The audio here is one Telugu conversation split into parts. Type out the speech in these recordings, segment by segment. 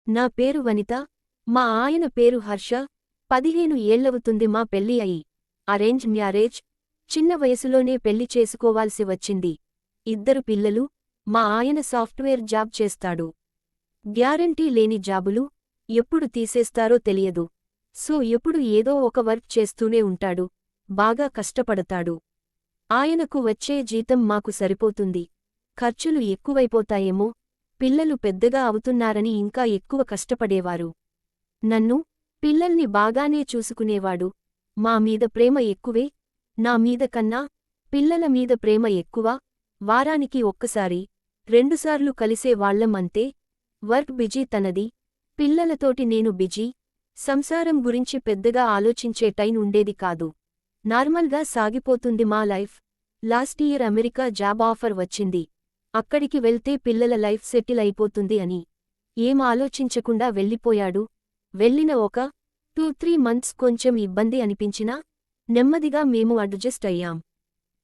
నా పేరు వనిత, మా ఆయన పేరు హర్ష. 15 ఏళ్లవుతుంది మా పెళ్లి అయి. Arrange marriage. చిన్న వయసులోనే పెళ్లి చేసుకోవాల్సి వచ్చింది. 2 పిల్లలు. మా ఆయన సాఫ్ట్వేర్ జాబ్ చేస్తాడు. గ్యారంటీ లేని జాబులు ఎప్పుడు తీసేస్తారో తెలియదు. సో ఎప్పుడు ఏదో ఒక వర్క్ చేస్తూనే ఉంటాడు. బాగా కష్టపడతాడు. ఆయనకు వచ్చే జీతం మాకు సరిపోతుంది. ఖర్చులు ఎక్కువైపోతాయేమో, పిల్లలు పెద్దగా అవుతున్నారని ఇంకా ఎక్కువ కష్టపడేవారు. నన్ను, పిల్లల్ని బాగానే చూసుకునేవాడు. మా మీద ప్రేమ ఎక్కువే. నా మీద కన్నా పిల్లల మీద ప్రేమ ఎక్కువ. వారానికి ఒక్కసారి, 2 సార్లు కలిసే వాళ్ళం అంతే. వర్క్ బిజీ తనది, పిల్లలతోటి నేను బిజీ. సంసారం గురించి పెద్దగా ఆలోచించే టైం ఉండేది కాదు. నార్మల్గా సాగిపోతుంది మా life. Last year America job offer వచ్చింది. అక్కడికి వెళ్తే పిల్లల లైఫ్ సెటిల్ అయిపోతుంది అని ఏం ఆలోచించకుండా వెళ్ళిపోయాడు. వెళ్ళిన ఒక 2-3 మంత్స్ కొంచెం ఇబ్బంది అనిపించినా నెమ్మదిగా మేము అడ్జస్ట్ అయ్యాం.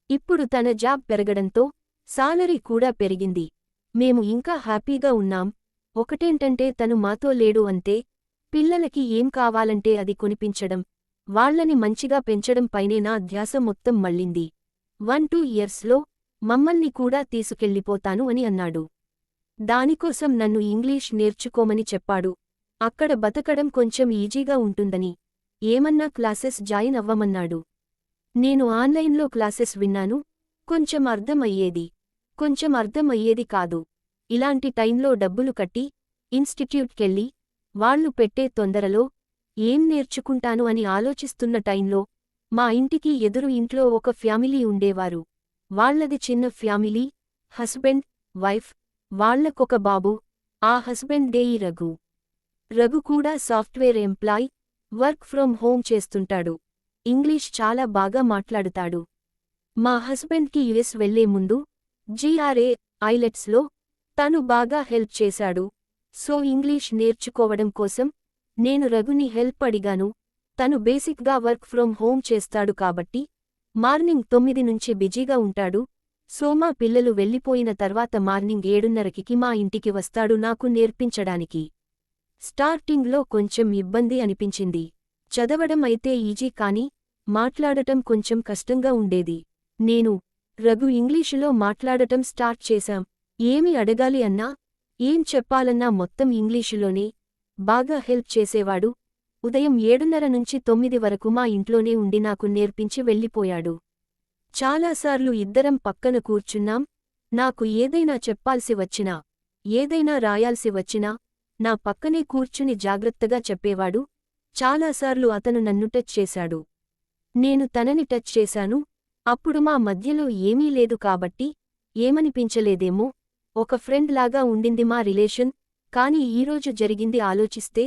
ఇప్పుడు తన జాబ్ పెరగడంతో సాలరీ కూడా పెరిగింది. మేము ఇంకా హ్యాపీగా ఉన్నాం. ఒకటేంటంటే తను మాతో లేడు అంతే. పిల్లలకి ఏం కావాలంటే అది కొనిపించడం, వాళ్లని మంచిగా పెంచడం పైనే నా ధ్యాస మొత్తం మళ్ళింది. 1-2 ఇయర్స్లో మమ్మల్ని కూడా తీసుకెళ్ళిపోతాను అని అన్నాడు. దానికోసం నన్ను ఇంగ్లీష్ నేర్చుకోమని చెప్పాడు. అక్కడ బతకడం కొంచెం ఈజీగా ఉంటుందని. ఏమన్నా క్లాసెస్ జాయిన్ అవ్వమన్నాడు. నేను ఆన్లైన్లో క్లాసెస్ విన్నాను. కొంచెం అర్థం అయ్యేది, కొంచెం అర్థం అయ్యేది కాదు. ఇలాంటి టైంలో డబ్బులు కట్టి ఇన్స్టిట్యూట్కెళ్ళి వాళ్లు పెట్టే తొందరలో ఏం నేర్చుకుంటాను అని ఆలోచిస్తున్న టైంలో మా ఇంటికి ఎదురు ఇంట్లో ఒక ఫ్యామిలీ ఉండేవారు. వాళ్లది చిన్న ఫ్యామిలీ. హస్బెండ్, వైఫ్, వాళ్లకొక బాబు. ఆ హస్బెండ్ డేయి రఘు. రఘు కూడా software employee. Work from home చేస్తుంటాడు. ఇంగ్లీష్ చాలా బాగా మాట్లాడుతాడు. మా హస్బెండ్కి యుఎస్ వెళ్లే ముందు GRE ఐలెట్స్లో తను బాగా హెల్ప్ చేశాడు. సో ఇంగ్లీష్ నేర్చుకోవడం కోసం నేను రఘుని హెల్ప్ అడిగాను. తను బేసిక్గా వర్క్ ఫ్రమ్ హోమ్ చేస్తాడు కాబట్టి మార్నింగ్ 9 నుంచి బిజీగా ఉంటాడు. సో మా పిల్లలు వెళ్ళిపోయిన తర్వాత మార్నింగ్ 7:30కి మా ఇంటికి వస్తాడు నాకు నేర్పించడానికి. స్టార్టింగ్లో కొంచెం ఇబ్బంది అనిపించింది. చదవడం అయితే ఈజీ కానీ మాట్లాడటం కొంచెం కష్టంగా ఉండేది. నేను, రఘు ఇంగ్లీషులో మాట్లాడటం స్టార్ట్ చేశాం. ఏమి అడగాలి అన్నా, ఏం చెప్పాలన్నా మొత్తం ఇంగ్లీషులోనే. బాగా హెల్ప్ చేసేవాడు. ఉదయం 7:30 నుంచి 9 వరకు మా ఇంట్లోనే ఉండి నాకు నేర్పించి వెళ్ళిపోయాడు. చాలాసార్లు ఇద్దరం పక్కన కూర్చున్నాం. నాకు ఏదైనా చెప్పాల్సి వచ్చినా, ఏదైనా రాయాల్సి వచ్చినా నా పక్కనే కూర్చుని జాగ్రత్తగా చెప్పేవాడు. చాలాసార్లు అతను నన్ను టచ్ చేశాడు. నేను తనని టచ్ చేశాను. అప్పుడు మా మధ్యలో ఏమీ లేదు కాబట్టి ఏమనిపించలేదేమో, ఒక ఫ్రెండ్ లాగా ఉండింది మా రిలేషన్. కాని ఈరోజు జరిగింది ఆలోచిస్తే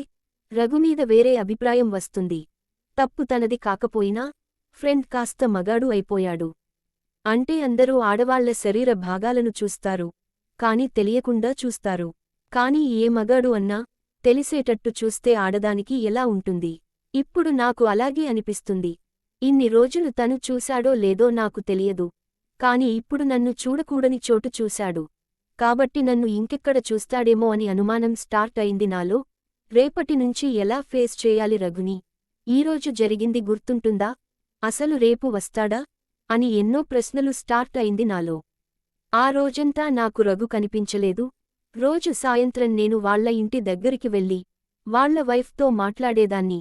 రఘుమీద వేరే అభిప్రాయం వస్తుంది. తప్పు తనది కాకపోయినా ఫ్రెండ్ కాస్త మగాడు అయిపోయాడు. అంటే అందరూ ఆడవాళ్ల శరీర భాగాలను చూస్తారు, కాని తెలియకుండా చూస్తారు. కాని ఏ మగాడు అన్నా తెలిసేటట్టు చూస్తే ఆడదానికి ఎలా ఉంటుంది? ఇప్పుడు నాకు అలాగే అనిపిస్తుంది. ఇన్ని రోజులు తను చూశాడో లేదో నాకు తెలియదు. కాని ఇప్పుడు నన్ను చూడకూడని చోటు చూశాడు. కాబట్టి నన్ను ఇంకెక్కడ చూస్తాడేమో అని అనుమానం స్టార్ట్ అయింది నాలో. రేపటి నుంచి ఎలా ఫేస్ చేయాలి రఘుని? ఈరోజు జరిగింది గుర్తుంటుందా? అసలు రేపు వస్తాడా? అని ఎన్నో ప్రశ్నలు స్టార్ట్ అయింది నాలో. ఆ రోజంతా నాకు రఘు కనిపించలేదు. రోజు సాయంత్రం నేను వాళ్ల ఇంటి దగ్గరికి వెళ్ళి వాళ్ల వైఫ్తో మాట్లాడేదాన్ని.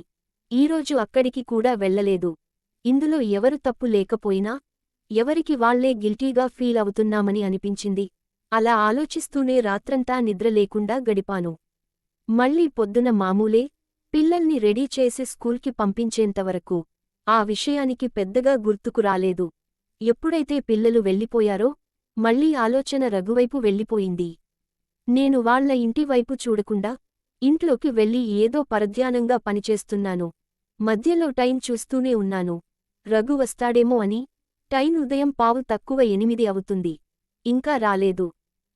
ఈరోజు అక్కడికి కూడా వెళ్ళలేదు. ఇందులో ఎవరు తప్పు లేకపోయినా ఎవరికి వాళ్లే గిల్టీగా ఫీల్ అవుతున్నామని అనిపించింది. అలా ఆలోచిస్తూనే రాత్రంతా నిద్ర లేకుండా గడిపాను. మళ్ళీ పొద్దున మామూలే. పిల్లల్ని రెడీ చేసి స్కూల్కి పంపించేంతవరకు ఆ విషయానికి పెద్దగా గుర్తుకు రాలేదు. ఎప్పుడైతే పిల్లలు వెళ్ళిపోయారో మళ్ళీ ఆలోచన రఘువైపు వెళ్ళిపోయింది. నేను వాళ్ల ఇంటివైపు చూడకుండా ఇంట్లోకి వెళ్ళి ఏదో పరధ్యానంగా పనిచేస్తున్నాను. మధ్యలో టైం చూస్తూనే ఉన్నాను. రఘు వస్తాడేమో అని. టైం ఉదయం 7:45 అవుతుంది. ఇంకా రాలేదు.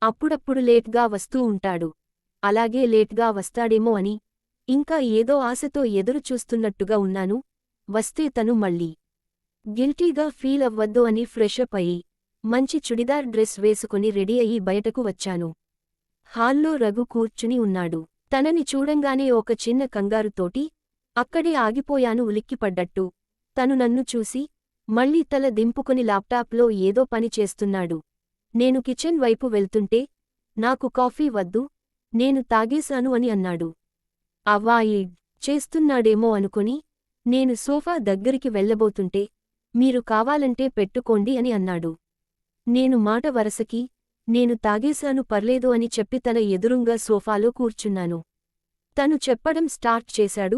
అప్పుడప్పుడు లేట్గా వస్తూ ఉంటాడు. అలాగే లేట్గా వస్తాడేమో అని ఇంకా ఏదో ఆశతో ఎదురు చూస్తున్నట్టుగా ఉన్నాను. వస్తే తను మళ్ళీ గిల్టీగా ఫీల్ అవ్వద్దు అని ఫ్రెషప్ అయి మంచి చుడిదార్ డ్రెస్ వేసుకుని రెడీ అయి బయటకు వచ్చాను. హాల్లో రఘు కూర్చుని ఉన్నాడు. తనని చూడంగానే ఒక చిన్న కంగారుతోటి అక్కడే ఆగిపోయాను ఉలిక్కిపడ్డట్టు. తను నన్ను చూసి మళ్ళీ తల దింపుకుని ల్యాప్టాప్లో ఏదో పని చేస్తున్నాడు. నేను కిచెన్ వైపు వెళ్తుంటే నాకు కాఫీ వద్దు, నేను తాగేశాను అని అన్నాడు. అవాయిడ్ చేస్తున్నాడేమో అనుకుని నేను సోఫా దగ్గరికి వెళ్ళబోతుంటే మీరు కావాలంటే పెట్టుకోండి అని అన్నాడు. నేను మాట వరసకి నేను తాగేశాను పర్లేదు అని చెప్పి తన ఎదురుంగా సోఫాలో కూర్చున్నాను. తను చెప్పడం స్టార్ట్ చేశాడు.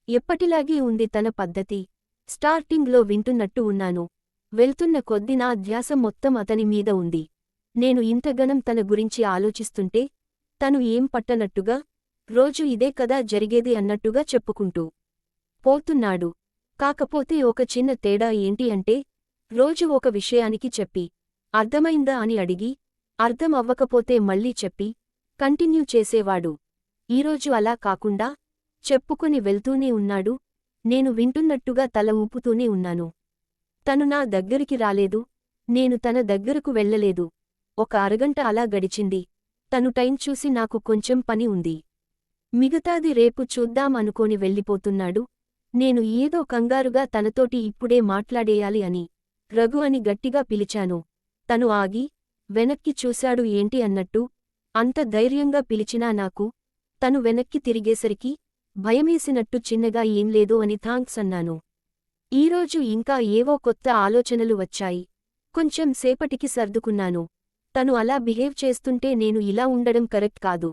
ఎప్పటిలాగే ఉంది తన పద్ధతి. స్టార్టింగ్లో వింటున్నట్టు ఉన్నాను. వెళ్తున్న కొద్దీ నా ధ్యాస మొత్తం అతని మీద ఉంది. నేను ఇంతగనం తన గురించి ఆలోచిస్తుంటే తను ఏం పట్టనట్టుగా రోజు ఇదే కదా జరిగేది అన్నట్టుగా చెప్పుకుంటూ పోతున్నాడు. కాకపోతే ఒక చిన్న తేడా ఏంటి అంటే రోజు ఒక విషయానికి చెప్పి అర్థమైందా అని అడిగి అర్థం అవ్వకపోతే మళ్ళీ చెప్పి కంటిన్యూ చేసేవాడు. ఈరోజు అలా కాకుండా చెప్పుకుని వెళ్తూనే ఉన్నాడు. నేను వింటున్నట్టుగా తల ఊపుతూనే ఉన్నాను. తను నా దగ్గరికి రాలేదు, నేను తన దగ్గరకు వెళ్ళలేదు. ఒక అరగంట అలా గడిచింది. తను టైం చూసి నాకు కొంచెం పని ఉంది, మిగతాది రేపు చూద్దాం అనుకోని వెళ్ళిపోతున్నాడు. నేను ఏదో కంగారుగా తనతోటి ఇప్పుడే మాట్లాడేయాలి అని రఘు అని గట్టిగా పిలిచాను. తను ఆగి వెనక్కి చూశాడు ఏంటి అన్నట్టు. అంత ధైర్యంగా పిలిచినా నాకు తను వెనక్కి తిరిగేసరికి భయమేసినట్టు చిన్నగా ఏం లేదు అని థాంక్స్ అన్నాను. ఈరోజు ఇంకా ఏవో కొత్త ఆలోచనలు వచ్చాయి. కొంచెం సేపటికి సర్దుకున్నాను. తను అలా బిహేవ్ చేస్తుంటే నేను ఇలా ఉండడం కరెక్ట్ కాదు.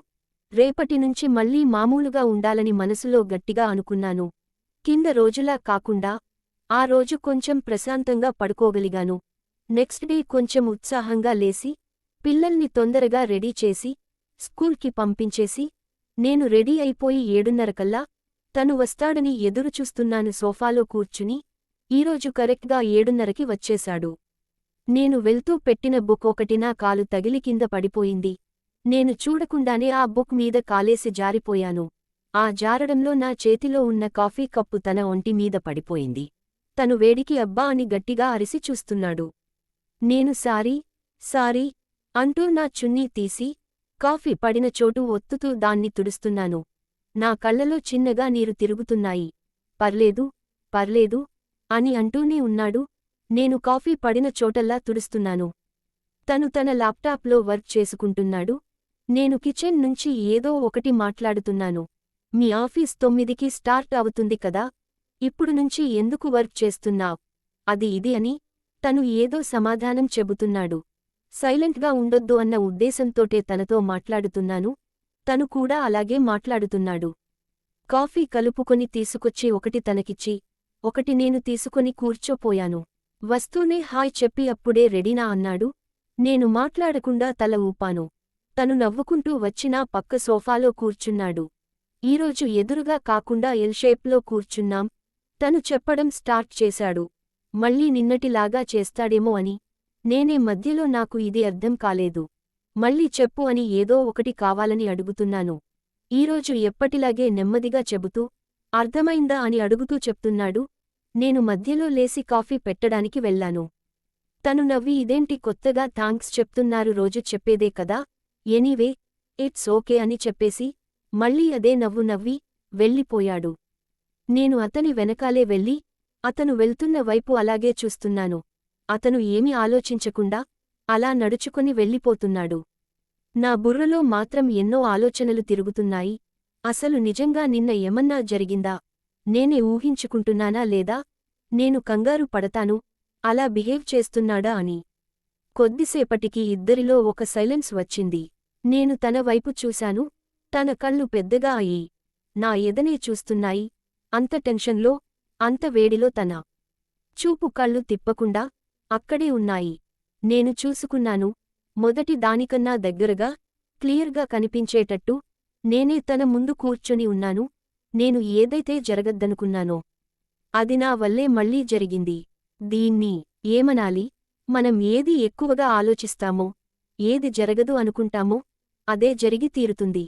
రేపటినుంచి మళ్ళీ మామూలుగా ఉండాలని మనసులో గట్టిగా అనుకున్నాను. కింద రోజులా కాకుండా ఆ రోజు కొంచెం ప్రశాంతంగా పడుకోగలిగాను. నెక్స్ట్ డే కొంచెం ఉత్సాహంగా లేసి పిల్లల్ని తొందరగా రెడీ చేసి స్కూల్కి పంపించేసి నేను రెడీ అయిపోయి 7:30కల్లా తను వస్తాడని ఎదురుచూస్తున్నాను సోఫాలో కూర్చుని. ఈరోజు కరెక్ట్గా 7:30కి వచ్చేశాడు. నేను వెళ్తూ పెట్టిన బుక్ ఒకటి నా కాలు తగిలి కింద పడిపోయింది. నేను చూడకుండానే ఆ బుక్ మీద కాలేసి జారిపోయాను. ఆ జారడంలో నా చేతిలో ఉన్న కాఫీ కప్పు తన ఒంటి మీద పడిపోయింది. తను వేడికి అబ్బా అని గట్టిగా అరిసి చూస్తున్నాడు. నేను సారీ అంటూ నా చున్నీ తీసి కాఫీ పడిన చోటు ఒత్తుతూ దాన్ని తుడుస్తున్నాను. నా కళ్ళలో చిన్నగా నీరు తిరుగుతున్నాయి. పర్లేదు అని అంటూనే ఉన్నాడు. నేను కాఫీ పడిన చోటల్లా తుడుస్తున్నాను. తను తన ల్యాప్టాప్లో వర్క్ చేసుకుంటున్నాడు. నేను కిచెన్ నుంచి ఏదో ఒకటి మాట్లాడుతున్నాను. మీ ఆఫీస్ 9కి స్టార్ట్ అవుతుంది కదా, ఇప్పుడు నుంచి ఎందుకు వర్క్ చేస్తున్నావ్? అది ఇది అని తను ఏదో సమాధానం చెబుతున్నాడు. సైలెంట్గా ఉండొద్దు అన్న ఉద్దేశంతోటే తనతో మాట్లాడుతున్నాను. తను కూడా అలాగే మాట్లాడుతున్నాడు. కాఫీ కలుపుకొని తీసుకొచ్చి ఒకటి తనకిచ్చి ఒకటి నేను తీసుకొని కూర్చోపోయాను. వస్తూనే హాయ్ చెప్పి అప్పుడే రెడీనా అన్నాడు. నేను మాట్లాడకుండా తల ఊపాను. తను నవ్వుకుంటూ వచ్చి నా పక్క సోఫాలో కూర్చున్నాడు. ఈరోజు ఎదురుగా కాకుండా ఎల్ షేప్లో కూర్చున్నాం. తను చెప్పడం స్టార్ట్ చేశాడు. మళ్ళీ నిన్నటిలాగా చేస్తాడేమో అని. నేనే మధ్యలో నాకు ఇది అర్థం కాలేదు. మళ్ళీ చెప్పు అని ఏదో ఒకటి కావాలని అడుగుతున్నాను. ఈరోజు ఎప్పటిలాగే నెమ్మదిగా చెబుతూ అర్థమైందా అని అడుగుతూ చెప్తున్నాడు. నేను మధ్యలో లేసి కాఫీ పెట్టడానికి వెళ్ళాను. తను నవ్వి ఇదేంటి కొత్తగా థాంక్స్ చెప్తున్నారు, రోజు చెప్పేదే కదా, ఎనీవే ఇట్స్ ఓకే అని చెప్పేసి మళ్ళీ అదే నవ్వు నవ్వి వెళ్ళిపోయాడు. నేను అతని వెనకాలే వెళ్ళి అతను వెళ్తున్న వైపు అలాగే చూస్తున్నాను. అతను ఏమీ ఆలోచించకుండా అలా నడుచుకొని వెళ్ళిపోతున్నాడు. నా బుర్రలో మాత్రం ఎన్నో ఆలోచనలు తిరుగుతున్నాయి. అసలు నిజంగా నిన్న ఏమన్నా జరిగిందా? నేనే ఊహించుకుంటున్నానా లేదా నేను కంగారు పడతాను అలా బిహేవ్ చేస్తున్నాడా అని. కొద్దిసేపటికి ఇద్దరిలో ఒక సైలెన్స్ వచ్చింది. నేను తన వైపు చూశాను. తన కళ్ళు పెద్దగా అయి నా ఎదనే చూస్తున్నాయి. అంత టెన్షన్లో అంత వేడిలో తన చూపు కళ్ళు తిప్పకుండా అక్కడే ఉన్నాయి. నేను చూసుకున్నాను. మొదటి దానికన్నా దగ్గరగా క్లియర్గా కనిపించేటట్టు నేనే తన ముందు కూర్చొని ఉన్నాను. నేను ఏదైతే జరగద్దనుకున్నానో అది నా వల్లే మళ్ళీ జరిగింది. దీన్ని ఏమనాలి? మనం ఏది ఎక్కువగా ఆలోచిస్తామో, ఏది జరగదు అనుకుంటామో అదే జరిగి తీరుతుంది.